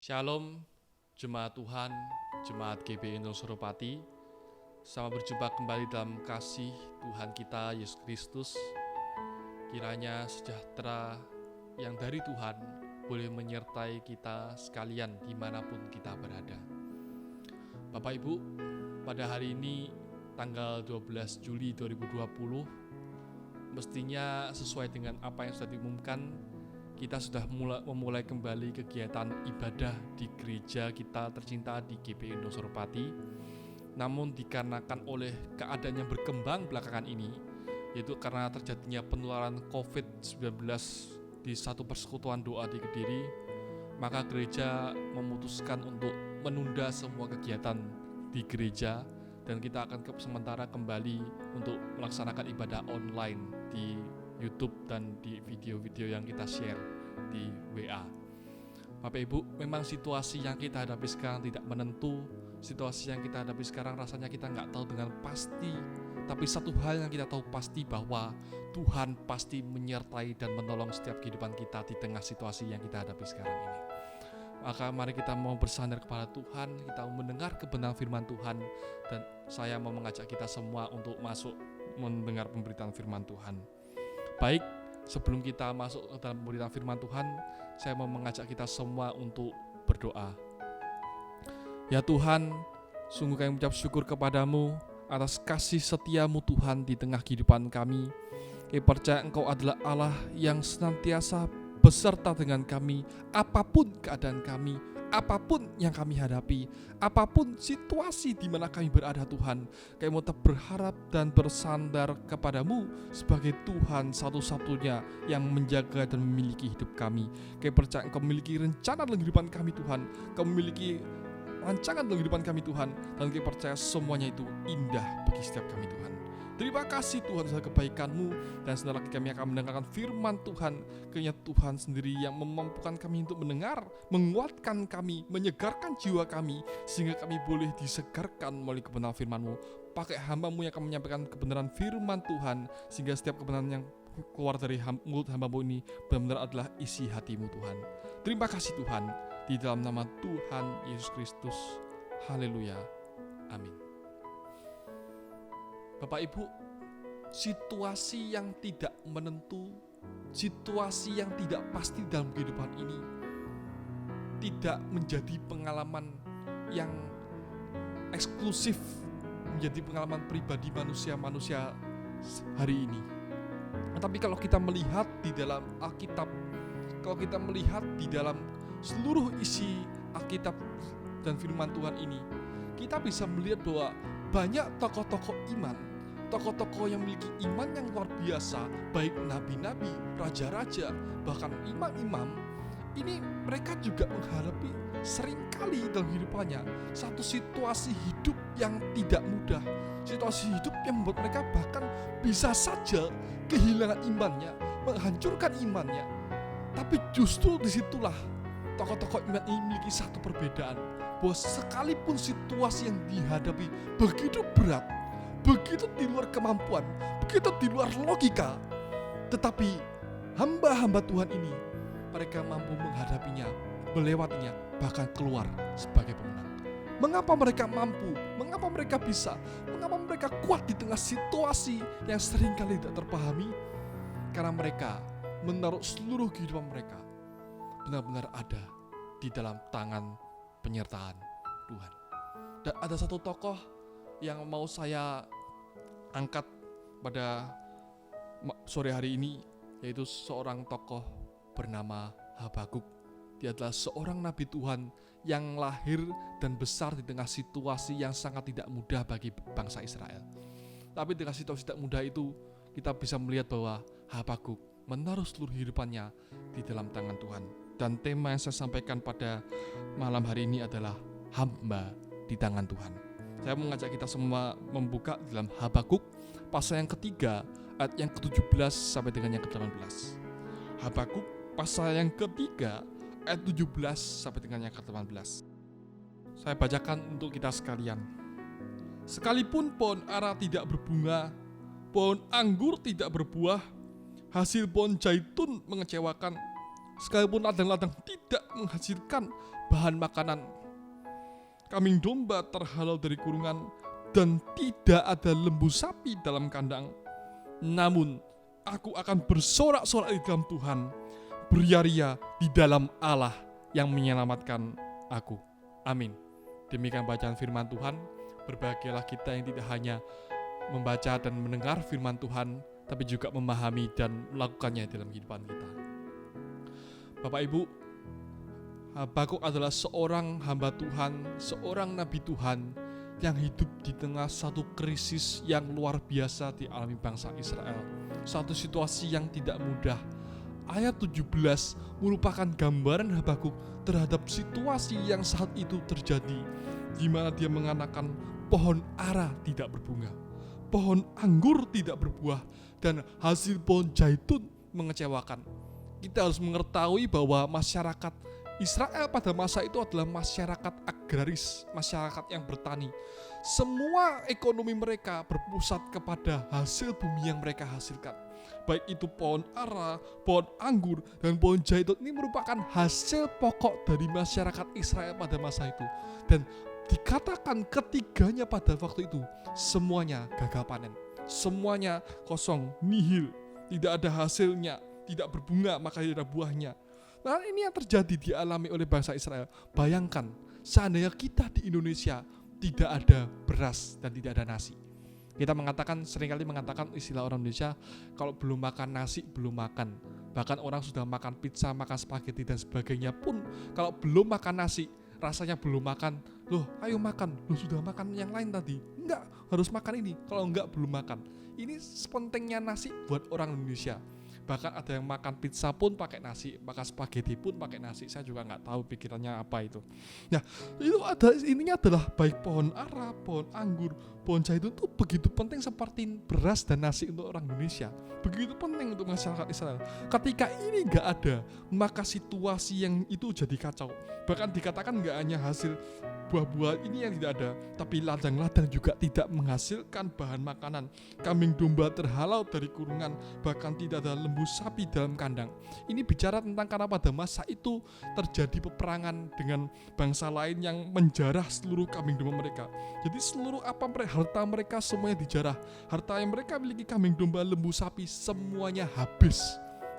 Shalom, Jemaat Tuhan, Jemaat GBI Indonesia Suropati. Selamat berjumpa kembali dalam kasih Tuhan kita Yesus Kristus. Kiranya sejahtera yang dari Tuhan boleh menyertai kita sekalian dimanapun kita berada. Bapak Ibu, pada hari ini tanggal 12 Juli 2020, mestinya sesuai dengan apa yang sudah diumumkan, kita sudah memulai kembali kegiatan ibadah di gereja kita tercinta di GBI Indonesia Suropati. Namun dikarenakan oleh keadaan yang berkembang belakangan ini, yaitu karena terjadinya penularan COVID-19 di satu persekutuan doa di Kediri, maka gereja memutuskan untuk menunda semua kegiatan di gereja dan kita akan sementara kembali untuk melaksanakan ibadah online di YouTube dan di video-video yang kita share di WA. Bapak Ibu, memang situasi yang kita hadapi sekarang tidak menentu. Situasi yang kita hadapi sekarang rasanya kita nggak tahu dengan pasti. Tapi satu hal yang kita tahu pasti bahwa Tuhan pasti menyertai dan menolong setiap kehidupan kita di tengah situasi yang kita hadapi sekarang ini. Maka mari kita mau bersandar kepada Tuhan, kita mau mendengar kebenaran firman Tuhan, dan saya mau mengajak kita semua untuk masuk mendengar pemberitaan firman Tuhan. Baik, sebelum kita masuk ke dalam pemberitaan firman Tuhan, saya mau mengajak kita semua untuk berdoa. Ya Tuhan, sungguh kami mengucap syukur kepadamu atas kasih setiamu Tuhan di tengah kehidupan kami. Kami percaya Engkau adalah Allah yang senantiasa beserta dengan kami, apapun keadaan kami, apapun yang kami hadapi, apapun situasi di mana kami berada Tuhan. Kami mau tetap berharap dan bersandar kepadamu sebagai Tuhan satu-satunya yang menjaga dan memiliki hidup kami. Kami percaya Engkau memiliki rencana dalam kehidupan kami Tuhan. Engkau memiliki rancangan dalam kehidupan kami Tuhan, dan kami percaya semuanya itu indah bagi setiap kami Tuhan. Terima kasih Tuhan atas kebaikan-Mu, dan sebentar lagi kami akan mendengarkan firman Tuhan. Kiranya Tuhan sendiri yang memampukan kami untuk mendengar, menguatkan kami, menyegarkan jiwa kami, sehingga kami boleh disegarkan melalui kebenaran firman-Mu. Pakai hamba-Mu yang akan menyampaikan kebenaran firman Tuhan, sehingga setiap kebenaran yang keluar dari mulut hamba-Mu ini benar-benar adalah isi hati-Mu Tuhan. Terima kasih Tuhan, di dalam nama Tuhan Yesus Kristus. Haleluya. Amin. Bapak Ibu, situasi yang tidak menentu, situasi yang tidak pasti dalam kehidupan ini tidak menjadi pengalaman yang eksklusif, menjadi pengalaman pribadi manusia-manusia hari ini. Tapi kalau kita melihat di dalam Alkitab, kalau kita melihat di dalam seluruh isi Alkitab dan firman Tuhan ini, kita bisa melihat bahwa banyak tokoh-tokoh iman, tokoh-tokoh yang memiliki iman yang luar biasa, baik nabi-nabi, raja-raja, bahkan imam-imam, ini mereka juga menghadapi seringkali dalam kehidupannya satu situasi hidup yang tidak mudah, situasi hidup yang membuat mereka bahkan bisa saja kehilangan imannya, menghancurkan imannya. Tapi justru disitulah tokoh-tokoh iman ini memiliki satu perbedaan, bahwa sekalipun situasi yang dihadapi begitu berat, begitu di luar kemampuan, begitu di luar logika, tetapi hamba-hamba Tuhan ini, mereka mampu menghadapinya, melewatinya, bahkan keluar sebagai pemenang. Mengapa mereka mampu? Mengapa mereka bisa? Mengapa mereka kuat di tengah situasi yang seringkali tidak terpahami? Karena mereka menaruh seluruh kehidupan mereka benar-benar ada di dalam tangan penyertaan Tuhan. Dan ada satu tokoh yang mau saya angkat pada sore hari ini, yaitu seorang tokoh bernama Habakuk. Dia adalah seorang nabi Tuhan yang lahir dan besar di tengah situasi yang sangat tidak mudah bagi bangsa Israel. Tapi di tengah situasi tidak mudah itu, kita bisa melihat bahwa Habakuk menaruh seluruh kehidupannya di dalam tangan Tuhan. Dan tema yang saya sampaikan pada malam hari ini adalah hamba di tangan Tuhan. Saya mengajak kita semua membuka dalam Habakuk pasal yang ketiga, ayat yang ke-17 sampai dengan yang ke-18. Habakuk pasal yang ketiga, ayat 17 sampai dengan yang ke-18. Saya bacakan untuk kita sekalian. Sekalipun pohon ara tidak berbunga, pohon anggur tidak berbuah, hasil pohon zaitun mengecewakan, sekalipun ladang-ladang tidak menghasilkan bahan makanan, kambing domba terhalau dari kurungan, dan tidak ada lembu sapi dalam kandang. Namun aku akan bersorak-sorak di dalam Tuhan, beria-ria di dalam Allah yang menyelamatkan aku. Amin. Demikian bacaan firman Tuhan. Berbahagialah kita yang tidak hanya membaca dan mendengar firman Tuhan, tapi juga memahami dan melakukannya dalam kehidupan kita. Bapak Ibu, Habakuk adalah seorang hamba Tuhan, seorang nabi Tuhan yang hidup di tengah satu krisis yang luar biasa dialami bangsa Israel. Satu situasi yang tidak mudah. Ayat 17 merupakan gambaran Habakuk terhadap situasi yang saat itu terjadi, di mana dia mengatakan pohon ara tidak berbunga, pohon anggur tidak berbuah, dan hasil pohon zaitun mengecewakan. Kita harus mengetahui bahwa masyarakat Israel pada masa itu adalah masyarakat agraris, masyarakat yang bertani. Semua ekonomi mereka berpusat kepada hasil bumi yang mereka hasilkan. Baik itu pohon ara, pohon anggur, dan pohon zaitun ini merupakan hasil pokok dari masyarakat Israel pada masa itu. Dan dikatakan ketiganya pada waktu itu semuanya gagal panen, semuanya kosong, nihil, tidak ada hasilnya, tidak berbunga, maka tidak ada buahnya. Nah, ini yang terjadi dialami oleh bangsa Israel. Bayangkan seandainya kita di Indonesia tidak ada beras dan tidak ada nasi. Kita seringkali mengatakan istilah orang Indonesia, kalau belum makan nasi belum makan. Bahkan orang sudah makan pizza, makan spaghetti dan sebagainya pun, kalau belum makan nasi rasanya belum makan. Loh, ayo makan. Loh, sudah makan yang lain tadi. Enggak, harus makan ini. Kalau enggak belum makan. Ini sepentingnya nasi buat orang Indonesia. Bahkan ada yang makan pizza pun pakai nasi, makan spaghetti pun pakai nasi. Saya juga nggak tahu pikirannya apa itu. Nah, ininya adalah baik pohon ara, pohon anggur, pohon zaitun itu begitu penting seperti beras dan nasi untuk orang Indonesia. Begitu penting untuk masyarakat Israel. Ketika ini nggak ada, maka situasi yang itu jadi kacau. Bahkan dikatakan nggak hanya hasil buah-buah ini yang tidak ada, tapi ladang-ladang juga tidak menghasilkan bahan makanan. Kambing domba terhalau dari kurungan, bahkan tidak ada lembu sapi dalam kandang. Ini bicara tentang karena pada masa itu terjadi peperangan dengan bangsa lain yang menjarah seluruh kambing domba mereka. Jadi seluruh harta mereka semuanya dijarah. Harta yang mereka miliki, kambing domba, lembu sapi, semuanya habis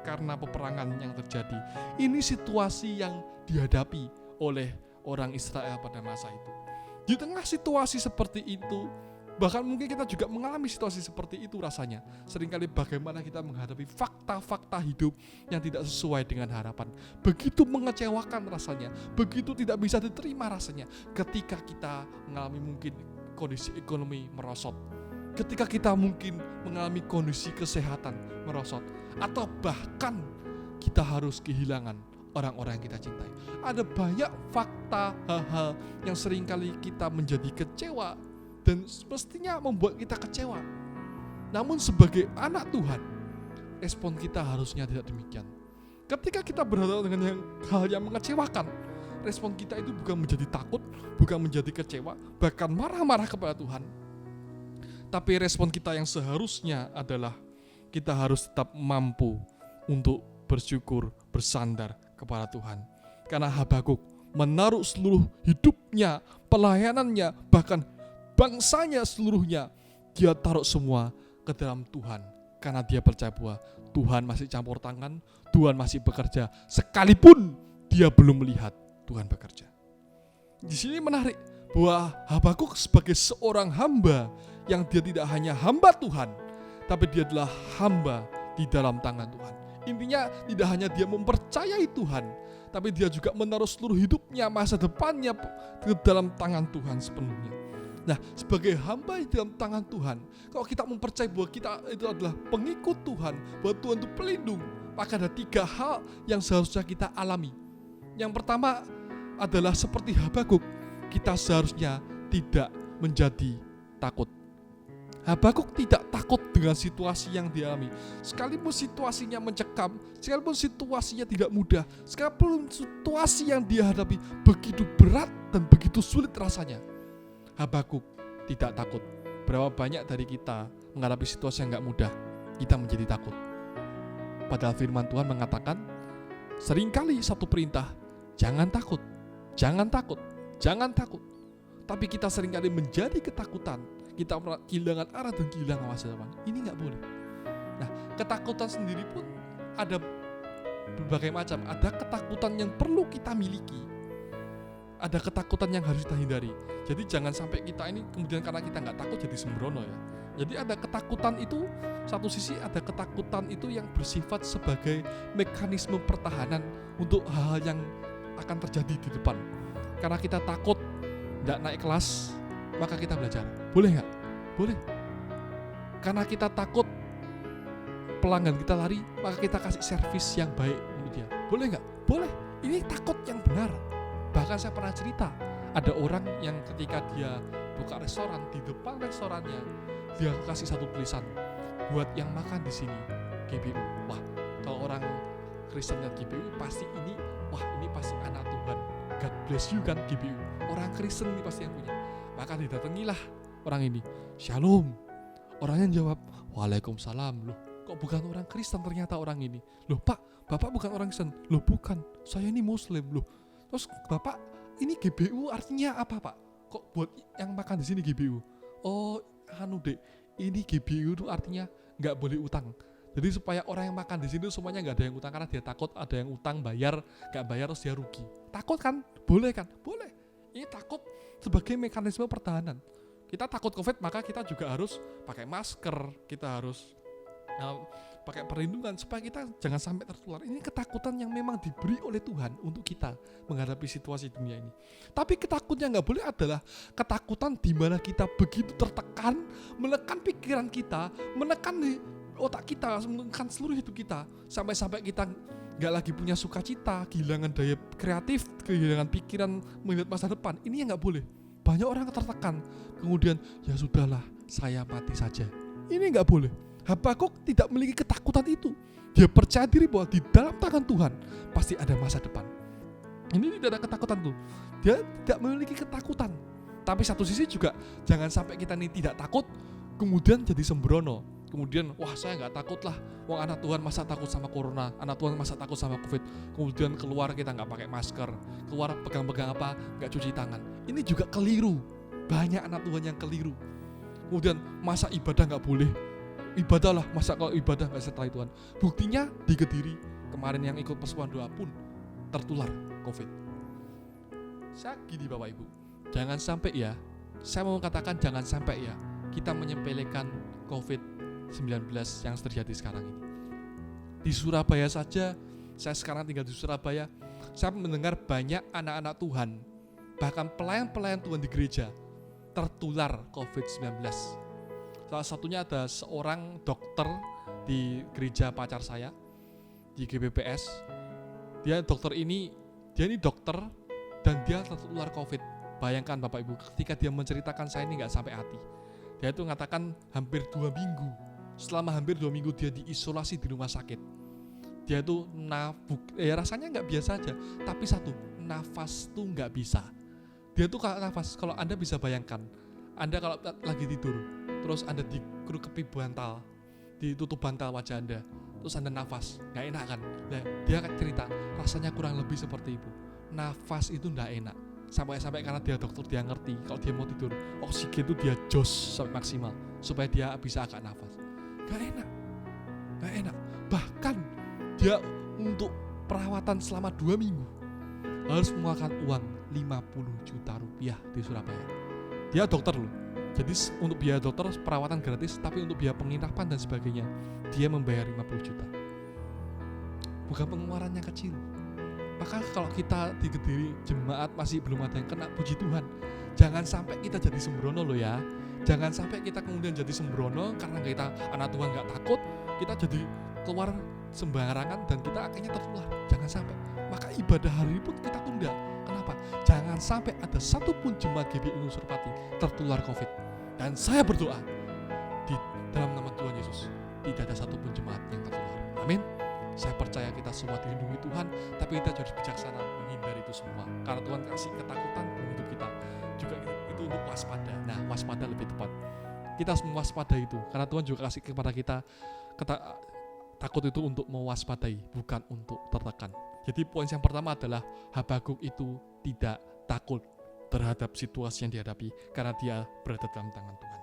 karena peperangan yang terjadi. Ini situasi yang dihadapi oleh orang Israel pada masa itu. Di tengah situasi seperti itu, bahkan mungkin kita juga mengalami situasi seperti itu rasanya. Seringkali bagaimana kita menghadapi fakta-fakta hidup yang tidak sesuai dengan harapan. Begitu mengecewakan rasanya, begitu tidak bisa diterima rasanya ketika kita mengalami mungkin kondisi ekonomi merosot, ketika kita mungkin mengalami kondisi kesehatan merosot, atau bahkan kita harus kehilangan orang-orang yang kita cintai. Ada banyak fakta, hal-hal yang seringkali kita menjadi kecewa dan mestinya membuat kita kecewa. Namun sebagai anak Tuhan, respon kita harusnya tidak demikian. Ketika kita berhadapan dengan hal yang mengecewakan, respon kita itu bukan menjadi takut, bukan menjadi kecewa, bahkan marah-marah kepada Tuhan. Tapi respon kita yang seharusnya adalah kita harus tetap mampu untuk bersyukur, bersandar kepada Tuhan. Karena Habakuk menaruh seluruh hidupnya, pelayanannya, bahkan bangsanya seluruhnya, dia taruh semua ke dalam Tuhan. Karena dia percaya bahwa Tuhan masih campur tangan, Tuhan masih bekerja, sekalipun dia belum melihat Tuhan bekerja. Di sini menarik bahwa Habakuk sebagai seorang hamba yang dia tidak hanya hamba Tuhan, tapi dia adalah hamba di dalam tangan Tuhan. Intinya tidak hanya dia mempercayai Tuhan, tapi dia juga menaruh seluruh hidupnya, masa depannya ke dalam tangan Tuhan sepenuhnya. Nah, sebagai hamba di dalam tangan Tuhan, kalau kita mempercayai bahwa kita itu adalah pengikut Tuhan, bahwa Tuhan itu pelindung, maka ada 3 hal yang seharusnya kita alami. Yang pertama adalah seperti Habakuk, kita seharusnya tidak menjadi takut. Habakuk tidak takut dengan situasi yang dialami. Sekalipun situasinya mencekam, sekalipun situasinya tidak mudah, sekalipun situasi yang dia hadapi begitu berat dan begitu sulit rasanya, Habakuk tidak takut. Berapa banyak dari kita menghadapi situasi yang gak mudah, kita menjadi takut. Padahal firman Tuhan mengatakan, Seringkali satu perintah, jangan takut, jangan takut, jangan takut. Tapi kita seringkali menjadi ketakutan, kita kehilangan arah dan kehilangan masa depan. Ini nggak boleh. Nah, ketakutan sendiri pun ada berbagai macam. Ada ketakutan yang perlu kita miliki, ada ketakutan yang harus kita hindari. Jadi jangan sampai kita ini kemudian karena kita nggak takut jadi sembrono ya. Jadi ada ketakutan itu, satu sisi ada ketakutan itu yang bersifat sebagai mekanisme pertahanan untuk hal-hal yang akan terjadi di depan. Karena kita takut nggak naik kelas, maka kita belajar. Boleh nggak? Boleh. Karena kita takut pelanggan kita lari, maka kita kasih servis yang baik untuk dia. Boleh nggak? Boleh. Ini takut yang benar. Bahkan saya pernah cerita, ada orang yang ketika dia buka restoran, di depan restorannya dia kasih satu tulisan, buat yang makan di sini GBU. Wah, kalau orang Kristen lihat GBU pasti ini, wah ini pasti anak Tuhan. God bless you kan GBU. Orang Kristen ini pasti yang punya. Maka didatangilah orang ini. Shalom. Orangnya jawab, Waalaikumsalam. Loh, kok bukan orang Kristen ternyata orang ini? Loh Pak, Bapak bukan orang Kristen. Loh bukan, saya ini Muslim. Loh, terus Bapak ini GBU artinya apa Pak? Kok buat yang makan di sini GBU? Oh, dek, ini GBU itu artinya nggak boleh utang. Jadi supaya orang yang makan di sini semuanya nggak ada yang utang, karena dia takut ada yang utang bayar, nggak bayar terus dia rugi. Takut kan? Boleh kan? Boleh. Ini takut sebagai mekanisme pertahanan. Kita takut COVID, maka kita juga harus pakai masker, kita harus pakai perlindungan supaya kita jangan sampai tertular. Ini ketakutan yang memang diberi oleh Tuhan untuk kita menghadapi situasi dunia ini. Tapi ketakutan yang nggak boleh adalah ketakutan di mana kita begitu tertekan, menekan pikiran kita, menekan otak kita, menekan seluruh hidup kita, sampai kita nggak lagi punya sukacita, kehilangan daya kreatif, kehilangan pikiran melihat masa depan. Ini yang nggak boleh. Banyak orang tertekan, kemudian ya sudahlah, saya mati saja. Ini nggak boleh. Habakuk tidak memiliki ketakutan itu. Dia percaya diri bahwa di dalam tangan Tuhan pasti ada masa depan. Ini tidak ada ketakutan tuh. Dia tidak memiliki ketakutan. Tapi satu sisi juga jangan sampai kita ini tidak takut, kemudian jadi sembrono. Kemudian wah saya nggak takut lah. Wong anak Tuhan masa takut sama corona, anak Tuhan masa takut sama COVID. Kemudian keluar kita nggak pakai masker, keluar pegang-pegang apa, nggak cuci tangan. Ini juga keliru. Banyak anak Tuhan yang keliru. Kemudian masa ibadah nggak boleh. Ibadahlah, masa kalau ibadah gak sertai Tuhan. Buktinya di Kediri kemarin yang ikut persekutuan doa pun tertular COVID. Saya gini Bapak Ibu, jangan sampai ya, saya mau katakan jangan sampai ya kita menyepelekan COVID-19 yang terjadi sekarang ini. Di Surabaya saja, saya sekarang tinggal di Surabaya, saya mendengar banyak anak-anak Tuhan, bahkan pelayan-pelayan Tuhan di gereja tertular COVID-19. Salah satunya ada seorang dokter di gereja pacar saya di GBPS. Dia ini dokter dan dia tertular COVID. Bayangkan Bapak Ibu, ketika dia menceritakan saya ini nggak sampai hati. Dia itu mengatakan hampir 2 minggu. Selama hampir 2 minggu dia diisolasi di rumah sakit. Dia itu rasanya nggak biasa aja. Tapi satu, nafas tuh nggak bisa. Dia tuh nafas, kalau Anda bisa bayangkan, Anda kalau lagi tidur, terus Anda dikerukepi bantal, ditutup bantal wajah Anda, terus Anda nafas, gak enak kan? Nah, dia akan cerita, rasanya kurang lebih seperti itu. Nafas itu gak enak. Sampai karena dia dokter, dia ngerti kalau dia mau tidur, oksigen itu dia jos sampai maksimal, supaya dia bisa agak nafas. Gak enak. Bahkan dia untuk perawatan selama 2 minggu harus mengeluarkan uang 50 juta rupiah di Surabaya. Dia dokter loh. Jadi untuk biaya dokter perawatan gratis, tapi untuk biaya penginapan dan sebagainya dia membayar 50 juta. Bukan pengeluarannya kecil. Maka kalau kita di Kediri jemaat masih belum ada yang kena, puji Tuhan. Jangan sampai kita jadi sembrono loh ya. Jangan sampai kita kemudian jadi sembrono karena kita anak Tuhan gak takut, kita jadi keluar sembarangan dan kita akhirnya tertular. Jangan sampai. Maka ibadah hari ini pun kita tunda. Kenapa? Jangan sampai ada satupun jemaat GBI Surapati tertular COVID. Dan saya berdoa di dalam nama Tuhan Yesus tidak ada satupun jemaat yang tertular. Amin. Saya percaya kita semua dilindungi Tuhan, tapi kita harus bijaksana menghindari itu semua. Karena Tuhan kasih ketakutan dalam hidup kita. Juga itu untuk waspada. Nah, waspada lebih tepat. Kita harus mewaspada itu. Karena Tuhan juga kasih kepada kita takut itu untuk mewaspadai, bukan untuk tertekan. Jadi poin yang pertama adalah Habakuk itu tidak takut terhadap situasi yang dihadapi karena dia berada dalam tangan Tuhan.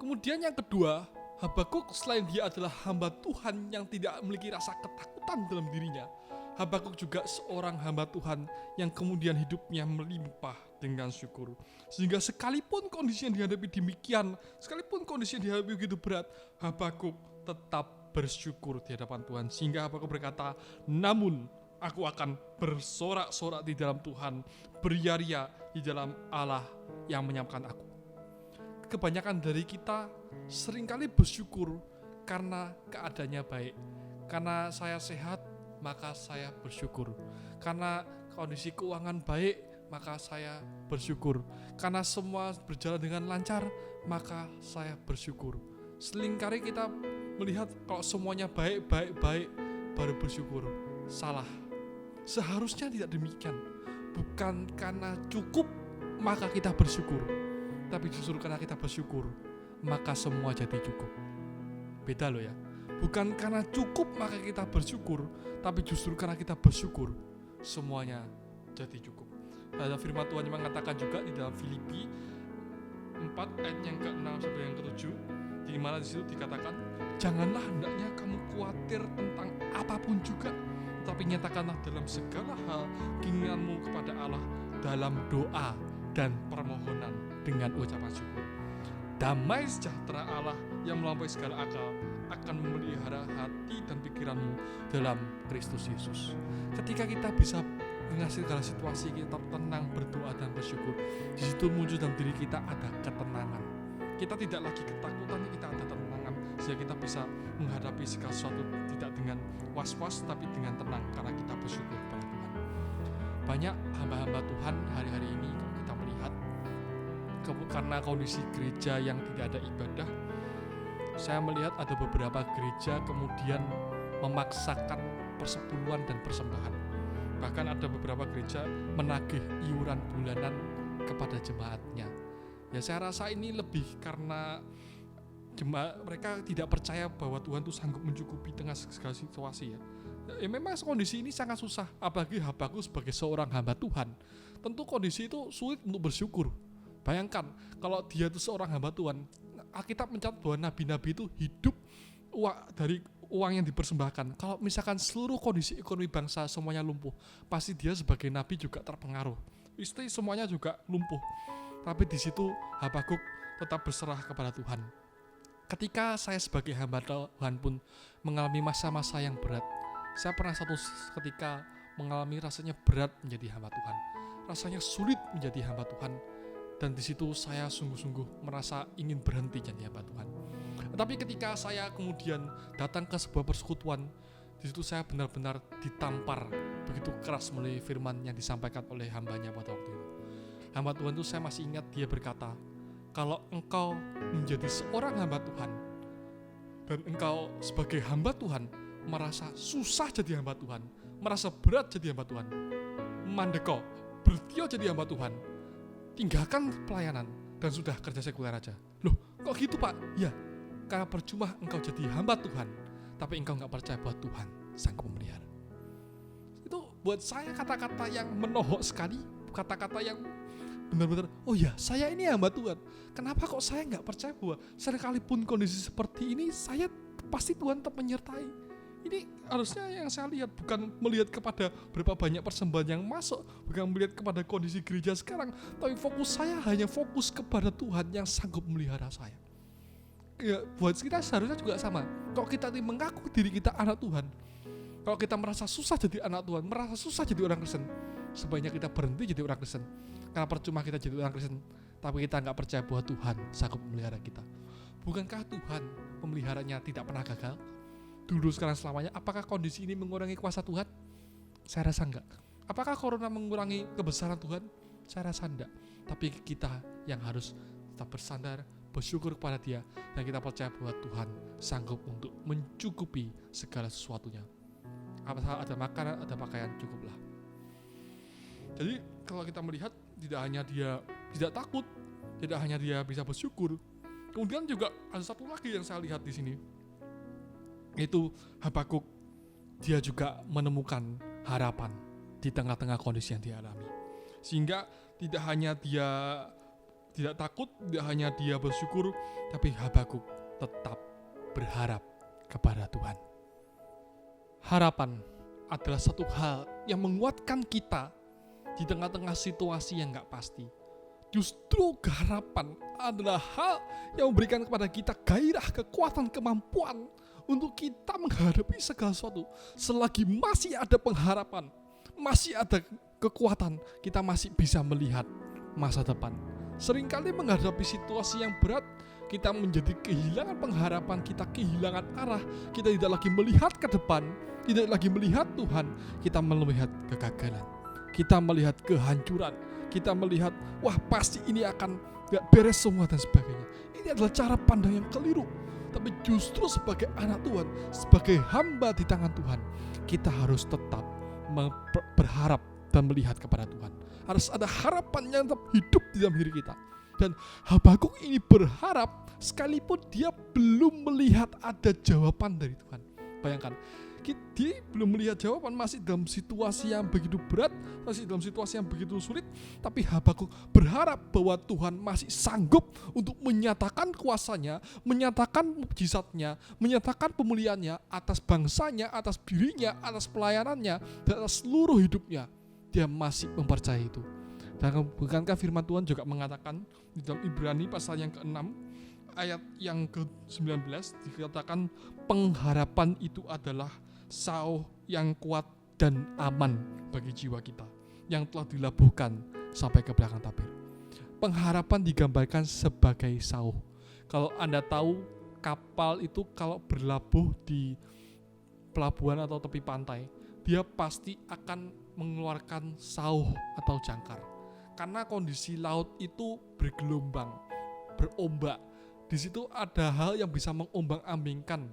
Kemudian yang kedua, Habakuk selain dia adalah hamba Tuhan yang tidak memiliki rasa ketakutan dalam dirinya, Habakuk juga seorang hamba Tuhan yang kemudian hidupnya melimpah dengan syukur. Sehingga sekalipun kondisi yang dihadapi demikian, sekalipun kondisi yang dihadapi begitu berat, Habakuk tetap bersyukur di hadapan Tuhan. Sehingga Habakuk berkata, namun aku akan bersorak-sorak di dalam Tuhan, beria-ria di dalam Allah yang menyelamatkan aku. Kebanyakan dari kita seringkali bersyukur karena keadaannya baik. Karena saya sehat, maka saya bersyukur. Karena kondisi keuangan baik, maka saya bersyukur. Karena semua berjalan dengan lancar, maka saya bersyukur. Seringkali kita melihat kalau semuanya baik, baru bersyukur. Salah. Seharusnya tidak demikian. Bukan karena cukup maka kita bersyukur, tapi justru karena kita bersyukur maka semua jadi cukup. Beda loh ya. Bukan karena cukup maka kita bersyukur, tapi justru karena kita bersyukur semuanya jadi cukup. Ada firman Tuhan yang mengatakan juga di dalam Filipi 4 ayat yang ke-6 sampai yang ke-7, di mana di situ dikatakan, janganlah hendaknya kamu khawatir tentang apapun juga, tapi nyatakanlah dalam segala hal keinginanmu kepada Allah dalam doa dan permohonan dengan ucapan syukur. Damai sejahtera Allah yang melampaui segala akal akan memelihara hati dan pikiranmu dalam Kristus Yesus. Ketika kita bisa dengan segala situasi kita tenang, berdoa dan bersyukur, di situ muncul dalam diri kita ada ketenangan. Kita tidak lagi ketakutan, kita ada ketenangan, sehingga kita bisa menghadapi segala sesuatu tidak dengan was-was tapi dengan tenang karena kita bersyukur kepada Tuhan. Banyak hamba-hamba Tuhan hari-hari ini kalau kita melihat karena kondisi gereja yang tidak ada ibadah, saya melihat ada beberapa gereja kemudian memaksakan persepuluhan dan persembahan. Bahkan ada beberapa gereja menagih iuran bulanan kepada jemaatnya. Ya saya rasa ini lebih karena jemaat mereka tidak percaya bahwa Tuhan itu sanggup mencukupi tengah segala situasi ya. Memang kondisi ini sangat susah, apalagi Habakuk sebagai seorang hamba Tuhan. Tentu kondisi itu sulit untuk bersyukur. Bayangkan kalau dia itu seorang hamba Tuhan, Alkitab mencatat bahwa nabi-nabi itu hidup dari uang yang dipersembahkan. Kalau misalkan seluruh kondisi ekonomi bangsa semuanya lumpuh, pasti dia sebagai nabi juga terpengaruh. Istri semuanya juga lumpuh. Tapi di situ Habakuk tetap berserah kepada Tuhan. Ketika saya sebagai hamba Tuhan pun mengalami masa-masa yang berat, saya pernah satu ketika mengalami rasanya berat menjadi hamba Tuhan. Rasanya sulit menjadi hamba Tuhan. Dan di situ saya sungguh-sungguh merasa ingin berhenti jadi hamba Tuhan. Tapi ketika saya kemudian datang ke sebuah persekutuan, di situ saya benar-benar ditampar begitu keras melalui firman yang disampaikan oleh hambanya pada waktu itu. Hamba Tuhan itu saya masih ingat dia berkata, kalau engkau menjadi seorang hamba Tuhan dan engkau sebagai hamba Tuhan merasa susah jadi hamba Tuhan, merasa berat jadi hamba Tuhan, mandeko, bertio jadi hamba Tuhan, tinggalkan pelayanan dan sudah kerja sekuler aja. Loh, kok gitu Pak? Ya, karena percuma engkau jadi hamba Tuhan, tapi engkau gak percaya bahwa Tuhan sanggup memelihara. Itu buat saya kata-kata yang menohok sekali, kata-kata yang benar-benar, oh ya saya ini hamba Tuhan. Kenapa kok saya gak percaya bahwa sekalipun kondisi seperti ini, saya pasti Tuhan tetap menyertai. Ini harusnya yang saya lihat, bukan melihat kepada berapa banyak persembahan yang masuk, bukan melihat kepada kondisi gereja sekarang, tapi fokus saya hanya fokus kepada Tuhan yang sanggup memelihara saya. Ya, buat kita seharusnya juga sama. Kalau kita mengaku diri kita anak Tuhan, kalau kita merasa susah jadi anak Tuhan, merasa susah jadi orang Kristen, sebaiknya kita berhenti jadi orang Kristen. Karena percuma kita jadi orang Kristen, tapi kita gak percaya bahwa Tuhan sanggup memelihara kita. Bukankah Tuhan pemeliharanya tidak pernah gagal? Dulu, sekarang, selamanya. Apakah kondisi ini mengurangi kuasa Tuhan? Saya rasa enggak. Apakah corona mengurangi kebesaran Tuhan? Saya rasa enggak. Tapi kita yang harus tetap bersandar, bersyukur kepada Dia, dan kita percaya bahwa Tuhan sanggup untuk mencukupi segala sesuatunya. Apakah ada makanan, ada pakaian, cukuplah. Jadi kalau kita melihat, tidak hanya dia tidak takut, tidak hanya dia bisa bersyukur, kemudian juga ada satu lagi yang saya lihat di sini, itu Habakuk. Dia juga menemukan harapan di tengah-tengah kondisi yang dialami. Sehingga tidak hanya dia tidak takut, tidak hanya dia bersyukur, tapi Habakuk tetap berharap kepada Tuhan. Harapan adalah satu hal yang menguatkan kita di tengah-tengah situasi yang gak pasti. Justru harapan adalah hal yang memberikan kepada kita gairah, kekuatan, kemampuan untuk kita menghadapi segala sesuatu. Selagi masih ada pengharapan, masih ada kekuatan, kita masih bisa melihat masa depan. Seringkali menghadapi situasi yang berat, kita menjadi kehilangan pengharapan, kita kehilangan arah, kita tidak lagi melihat ke depan, tidak lagi melihat Tuhan, kita melihat kegagalan, kita melihat kehancuran, kita melihat, wah pasti ini akan gak beres semua dan sebagainya. Ini adalah cara pandang yang keliru. Tapi justru sebagai anak Tuhan, sebagai hamba di tangan Tuhan, kita harus tetap berharap dan melihat kepada Tuhan. Harus ada harapan yang tetap hidup di dalam diri kita. Dan Habakuk ini berharap sekalipun dia belum melihat ada jawaban dari Tuhan. Bayangkan, dia belum melihat jawaban, masih dalam situasi yang begitu berat, masih dalam situasi yang begitu sulit, tapi Habakuk berharap bahwa Tuhan masih sanggup untuk menyatakan kuasanya, menyatakan mukjizatnya, menyatakan pemulihannya atas bangsanya, atas dirinya, atas pelayanannya, dan atas seluruh hidupnya. Dia masih mempercayai itu. Dan bukankah firman Tuhan juga mengatakan di dalam Ibrani pasal yang ke-6 ayat yang ke-19 dikatakan pengharapan itu adalah sauh yang kuat dan aman bagi jiwa kita yang telah dilabuhkan sampai ke belakang tabir. Pengharapan digambarkan sebagai sauh. Kalau Anda tahu kapal itu kalau berlabuh di pelabuhan atau tepi pantai, dia pasti akan mengeluarkan sauh atau jangkar. Karena kondisi laut itu bergelombang, berombak. Di situ ada hal yang bisa mengombang-ambingkan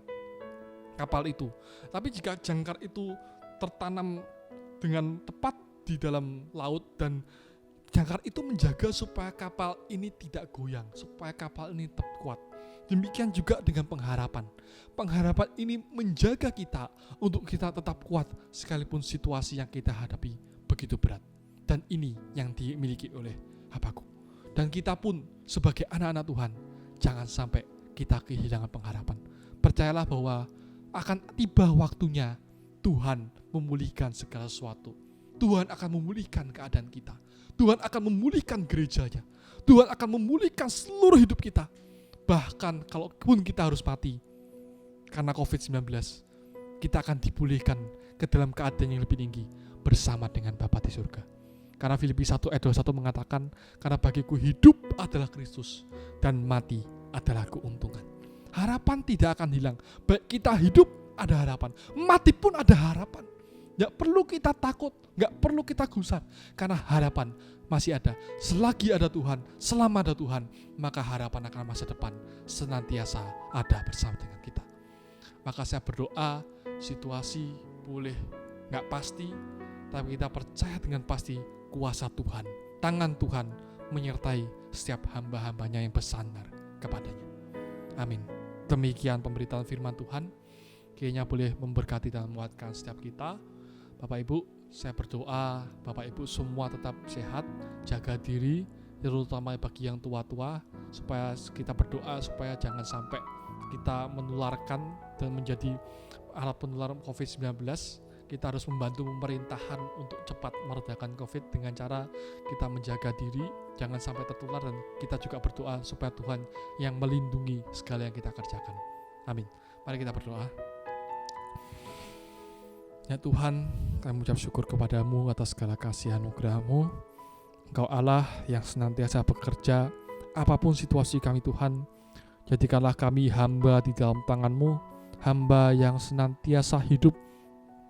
kapal itu. Tapi jika jangkar itu tertanam dengan tepat di dalam laut dan jangkar itu menjaga supaya kapal ini tidak goyang, supaya kapal ini tetap kuat. Demikian juga dengan pengharapan. Pengharapan ini menjaga kita untuk kita tetap kuat sekalipun situasi yang kita hadapi begitu berat. Dan ini yang dimiliki oleh Habakuk. Dan kita pun sebagai anak-anak Tuhan, jangan sampai kita kehilangan pengharapan. Percayalah bahwa akan tiba waktunya Tuhan memulihkan segala sesuatu. Tuhan akan memulihkan keadaan kita. Tuhan akan memulihkan gerejanya. Tuhan akan memulihkan seluruh hidup kita. Bahkan kalaupun kita harus mati karena COVID-19, kita akan dipulihkan ke dalam keadaan yang lebih tinggi bersama dengan Bapa di surga. Karena Filipi 1 ayat 21 mengatakan, karena bagiku hidup adalah Kristus dan mati adalah keuntungan. Harapan tidak akan hilang. Baik kita hidup ada harapan, mati pun ada harapan. Gak perlu kita takut, gak perlu kita gusar, karena harapan masih ada. Selagi ada Tuhan, selama ada Tuhan, maka harapan akan masa depan senantiasa ada bersama dengan kita. Maka saya berdoa, situasi boleh gak pasti, tapi kita percaya dengan pasti kuasa Tuhan, tangan Tuhan menyertai setiap hamba-hambanya yang bersandar kepadanya. Amin. Demikian pemberitaan firman Tuhan. Kiranya boleh memberkati dan menguatkan setiap kita. Bapak Ibu, saya berdoa Bapak Ibu semua tetap sehat, jaga diri, terutama bagi yang tua-tua, supaya kita berdoa supaya jangan sampai kita menularkan dan menjadi alat penular COVID-19. Kita harus membantu pemerintahan untuk cepat meredakan COVID dengan cara kita menjaga diri, jangan sampai tertular, dan kita juga berdoa supaya Tuhan yang melindungi segala yang kita kerjakan. Amin. Mari kita berdoa. Ya Tuhan, kami mengucap syukur kepadamu atas segala kasih anugerah-Mu. Engkau Allah yang senantiasa bekerja, apapun situasi kami Tuhan, jadikanlah kami hamba di dalam tangan-Mu, hamba yang senantiasa hidup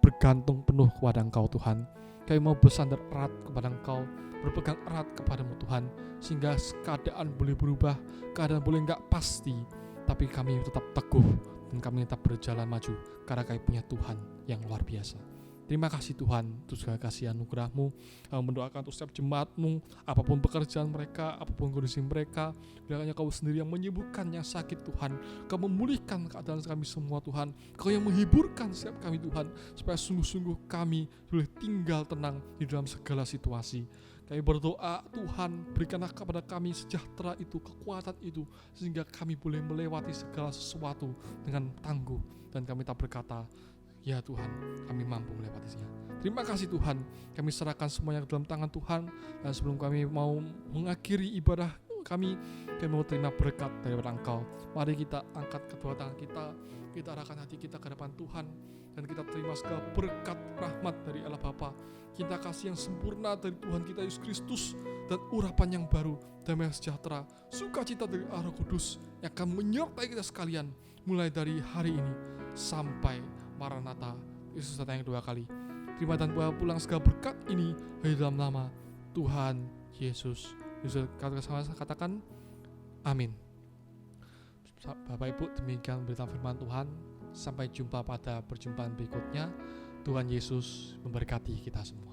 bergantung penuh kepada Engkau Tuhan. Kami mau bersandar erat kepada Engkau, berpegang erat kepadamu Tuhan, sehingga keadaan boleh berubah, keadaan boleh enggak pasti, tapi kami tetap teguh dan kami tetap berjalan maju karena kami punya Tuhan yang luar biasa. Terima kasih Tuhan untuk segala kasih anugerah-Mu. Kami mendoakan untuk setiap jemaat-Mu, apapun pekerjaan mereka, apapun kondisi mereka, biarlah Kau sendiri yang menyembuhkan yang sakit Tuhan. Kau memulihkan keadaan kami semua Tuhan. Kau yang menghiburkan setiap kami Tuhan, supaya sungguh-sungguh kami boleh tinggal tenang di dalam segala situasi. Kami berdoa Tuhan, berikanlah kepada kami sejahtera itu, kekuatan itu, sehingga kami boleh melewati segala sesuatu dengan tangguh. Dan kami tak berkata, ya Tuhan, kami mampu melewatinya. Terima kasih Tuhan, kami serahkan semuanya ke dalam tangan Tuhan. Dan sebelum kami mau mengakhiri ibadah kami mau terima berkat daripada Engkau. Mari kita angkat kedua tangan kita arahkan hati kita ke hadapan Tuhan, dan kita terima segala berkat rahmat dari Allah Bapa, cinta kasih yang sempurna dari Tuhan kita Yesus Kristus, dan urapan yang baru, damai sejahtera, sukacita dari Allah Roh Kudus yang akan menyertai kita sekalian mulai dari hari ini sampai Maranatha, Yesus datang yang kedua kali. Terima dan bawa pulang segala berkat ini di dalam nama Tuhan Yesus. Yesus katakan amin. Bapak Ibu, demikian berita firman Tuhan. Sampai jumpa pada perjumpaan berikutnya. Tuhan Yesus memberkati kita semua.